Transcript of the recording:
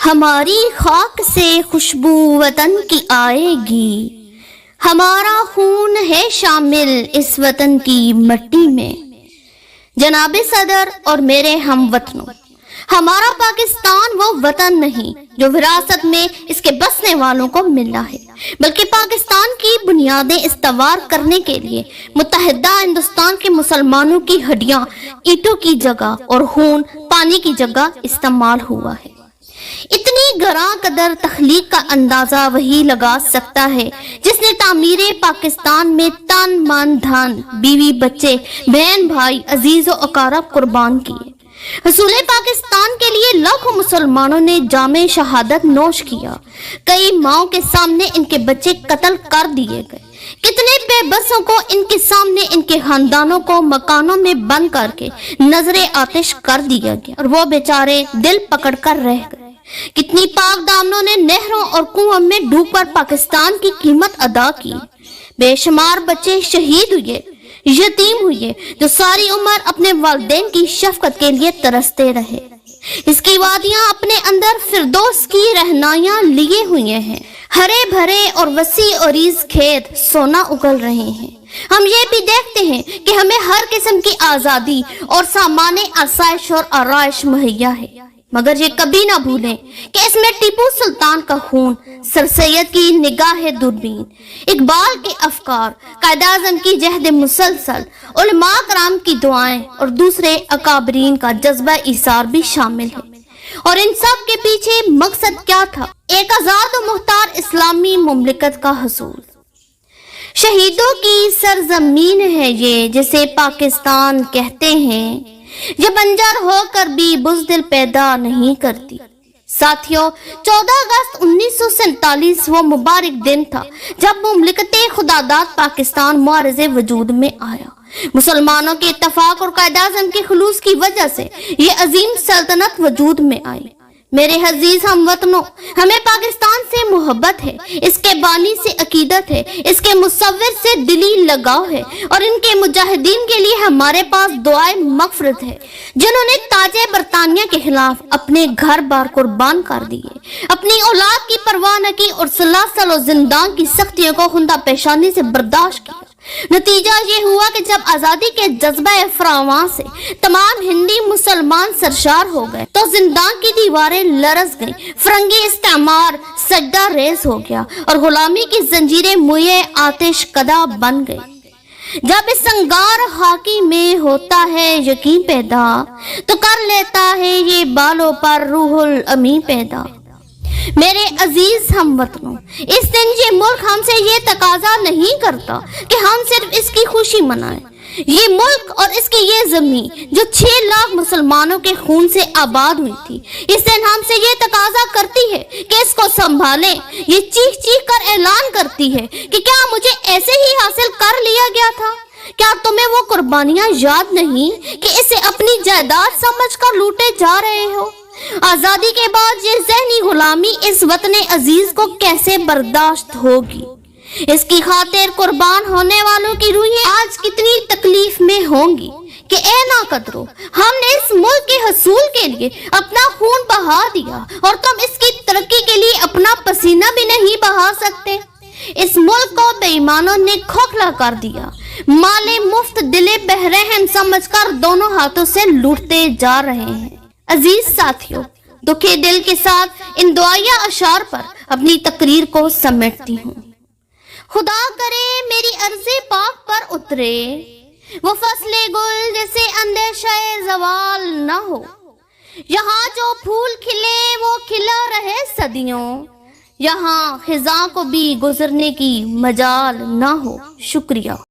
ہماری خاک سے خوشبو وطن کی آئے گی، ہمارا خون ہے شامل اس وطن کی مٹی میں۔ جناب صدر اور میرے ہم وطنوں، ہمارا پاکستان وہ وطن نہیں جو وراثت میں اس کے بسنے والوں کو ملا ہے، بلکہ پاکستان کی بنیادیں استوار کرنے کے لیے متحدہ ہندوستان کے مسلمانوں کی ہڈیاں اینٹوں کی جگہ اور خون پانی کی جگہ استعمال ہوا ہے۔ اتنی گراں قدر تخلیق کا اندازہ وہی لگا سکتا ہے جس نے تعمیر پاکستان میں تن من دھن، بیوی بچے، بہن بھائی، عزیز و اقارب قربان کیے۔ حصول پاکستان کے لیے لاکھوں مسلمانوں نے جام شہادت نوش کیا، کئی ماؤں کے سامنے ان کے بچے قتل کر دیے گئے، کتنے بے بسوں کو ان کے سامنے ان کے خاندانوں کو مکانوں میں بند کر کے نظر آتش کر دیا گیا اور وہ بیچارے دل پکڑ کر رہ گئے۔ کتنی پاک دامنوں نے نہروں اور کنووں میں ڈوب کر پاکستان کی قیمت ادا کی، بے شمار بچے شہید ہوئے، یتیم ہوئے جو ساری عمر اپنے والدین کی شفقت کے لیے ترستے رہے۔ اس کی وادیاں اپنے اندر فردوس کی رہنائیاں لیے ہوئے ہیں، ہرے بھرے اور وسیع و عریض کھیت سونا اگل رہے ہیں۔ ہم یہ بھی دیکھتے ہیں کہ ہمیں ہر قسم کی آزادی اور سامان آسائش اور آرائش مہیا ہے، مگر یہ کبھی نہ بھولیں کہ اس میں ٹیپو سلطان کا خون، سر سید کی نگاہ دوربین، اقبال کے افکار، قائد اعظم کی جہد مسلسل، علماء کرام کی دعائیں اور دوسرے اکابرین کا جذبہ ایثار بھی شامل ہے۔ اور ان سب کے پیچھے مقصد کیا تھا؟ ایک آزاد و مختار اسلامی مملکت کا حصول۔ شہیدوں کی سرزمین ہے یہ جسے پاکستان کہتے ہیں، یہ بنجر ہو کر بھی بزدل پیدا نہیں کرتی۔ ساتھیوں، 14 اگست 1947 وہ مبارک دن تھا جب مملکت خداداد پاکستان معرض وجود میں آیا۔ مسلمانوں کے اتفاق اور قائد اعظم کے خلوص کی وجہ سے یہ عظیم سلطنت وجود میں آئی۔ میرے عزیز ہم وطنوں، ہمیں پاکستان سے محبت ہے، اس کے بانی سے عقیدت ہے، اس کے مصور سے دلی لگاؤ ہے اور ان کے مجاہدین کے لیے ہمارے پاس دعائے مغفرت ہے، جنہوں نے تاج برطانیہ کے خلاف اپنے گھر بار قربان کر دیے، اپنی اولاد کی پرواہ نہ کی اور سلاسل و زندان کی سختیوں کو خندہ پیشانی سے برداشت کیا۔ نتیجہ یہ ہوا کہ جب آزادی کے جذبہ فراواں سے تمام ہندی مسلمان سرشار ہو گئے تو زندان کی دیواریں لرز گئیں، فرنگی استعمار سجدہ ریز ہو گیا اور غلامی کی زنجیریں موئے آتش کدہ بن گئی۔ جب اس سنگار خاکی میں ہوتا ہے یقین پیدا تو کر لیتا ہے یہ بالوں پر روح الامی پیدا۔ میرے عزیز ہم وطنوں، اس دن یہ ملک ہم سے یہ تقاضا نہیں کرتا کہ ہم صرف اس کی خوشی منائیں۔ یہ ملک اور اس کی یہ زمین جو 6 لاکھ مسلمانوں کے خون سے آباد ہوئی تھی، اس دن ہم سے یہ تقاضا کرتی ہے کہ اس کو سنبھالیں۔ یہ چیخ چیخ کر اعلان کرتی ہے کہ کیا مجھے ایسے ہی حاصل کر لیا گیا تھا؟ کیا تمہیں وہ قربانیاں یاد نہیں کہ اسے اپنی جائیداد سمجھ کر لوٹے جا رہے ہو؟ آزادی کے بعد یہ ذہنی غلامی اس وطن عزیز کو کیسے برداشت ہوگی؟ اس کی خاطر قربان ہونے والوں کی روحیں آج کتنی تکلیف میں ہوں گی کہ اے ناقدرو، ہم نے اس ملک کے حصول کے لیے اپنا خون بہا دیا اور تم اس کی ترقی کے لیے اپنا پسینہ بھی نہیں بہا سکتے۔ اس ملک کو بے ایمانوں نے کھوکھلا کر دیا، مال مفت دل بہرحم سمجھ کر دونوں ہاتھوں سے لوٹتے جا رہے ہیں۔ عزیز ساتھیوں، دکھے دل کے ساتھ ان دعائیہ اشعار پر اپنی تقریر کو سمیٹتی ہوں۔ خدا کرے میری عرض پاک پر اترے وہ فصل گل جیسے اندیشہ زوال نہ ہو، یہاں جو پھول کھلے وہ کھلا رہے صدیوں، یہاں خزاں کو بھی گزرنے کی مجال نہ ہو۔ شکریہ۔